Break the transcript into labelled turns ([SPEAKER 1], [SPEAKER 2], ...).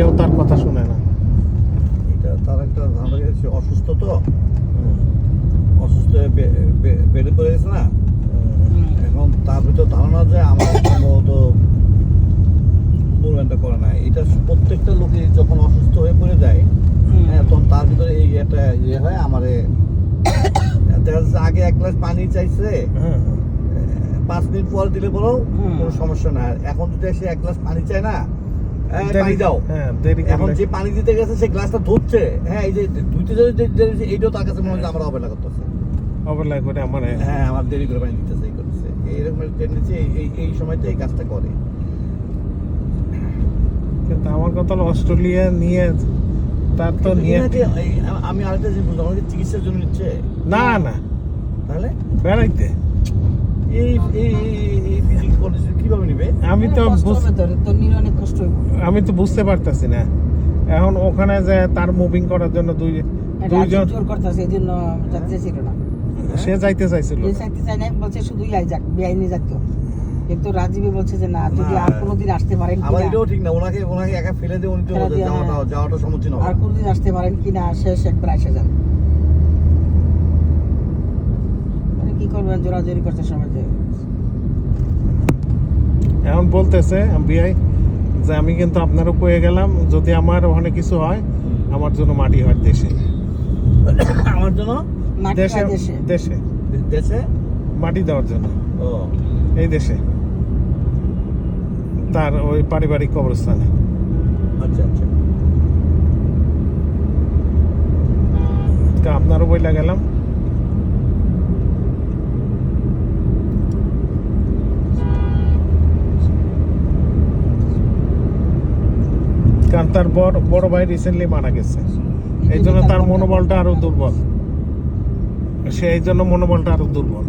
[SPEAKER 1] কেউ তার কথা শুনে না।
[SPEAKER 2] এটা তার একটা ধারণা গেছে, অসুস্থ তো, অসুস্থ হয়ে বেডে পড়ে গেছে না। এখন তার ভিতর ধারণা যে আমার সম্ভবত মুভমেন্টটা করে না। এটা প্রত্যেকটা লোকে যখন অসুস্থ হয়ে পড়ে যায়, হ্যাঁ, তখন তার ভিতরে এই একটা ইয়ে হয়। আমারে দেখা যাচ্ছে আগে 1 গ্লাস পানি চাইছে, 5 মিনিট পর দিলে বলো কোনো সমস্যা না। আর এখন যদি এসে 1 গ্লাস পানি চায় না, পানি দাও, এখন যে পানি দিতে গেছে সেই গ্লাসটা ধরছে, হ্যাঁ, এই যে ধুইতে যদি এইটাও তার কাছে মনে হয় আমার অবহেলা করতেছে,
[SPEAKER 1] অবহেলা করে আমার,
[SPEAKER 2] হ্যাঁ, আমার দেরি করে পানি দিতেছে, এই করতেছে, এইরকম টেন্ডেন্সি এই সময়তে এই কাজটা করে।
[SPEAKER 1] কিন্তু আমার কথা হলো অস্ট্রেলিয়া নিয়ে তার তো নিয়ে
[SPEAKER 2] আমি আরেকটা জিনিস বললাম, আমাকে চিকিৎসার জন্য নিচ্ছে
[SPEAKER 1] না না,
[SPEAKER 2] তাহলে
[SPEAKER 1] বেড়াইতে
[SPEAKER 2] এই ফিজিক্যাল কন্ডিশন কিভাবে নিবে?
[SPEAKER 1] আমি তো বুঝতে পারতাছি না এখন ওখানে যে তার মুভিং করার জন্য দুইজন
[SPEAKER 3] করতেছে, এই জন্য যেতে চাইছিল না।
[SPEAKER 1] সে যাইতে চাইছিল,
[SPEAKER 3] যাইতে চাই না, বলছে শুধুই যাক, বেআইনি যাইতো। কিন্তু রাজীবই বলছে যে না, যদি আর কোনোদিন আসতে পারেন
[SPEAKER 2] আবার এটাও ঠিক না, ওনাকে একা ফেলে দিয়ে উনি তো যাওয়াটা সমুচীন হবে।
[SPEAKER 3] আর কোনোদিন আসতে পারেন কিনা, শেষ একবার এসে যান। কি করবেন, জোরাজোরি করতে সময় যে
[SPEAKER 1] এখন বলতেছে বিআই যে আমি কিন্তু আপনারও কয়ে গেলাম, যদি আমার ওখানে কিছু হয় আমার জন্য মাটি হয় দেশে,
[SPEAKER 2] আমার জন্য
[SPEAKER 1] দেশে দেশে
[SPEAKER 2] দেশে
[SPEAKER 1] মাটি দেওয়ার জন্য,
[SPEAKER 2] ও
[SPEAKER 1] এই দেশে তার ওই পারিবারিক কবরস্থানে।
[SPEAKER 2] আচ্ছা আচ্ছা,
[SPEAKER 1] আপনারও বইলা গেলাম। কারণ তার বড় ভাই রিসেন্টলি মারা গেছে, এই জন্য তার মনোবলটা আরো দুর্বল, সে এই জন্য মনোবলটা আরো দুর্বল।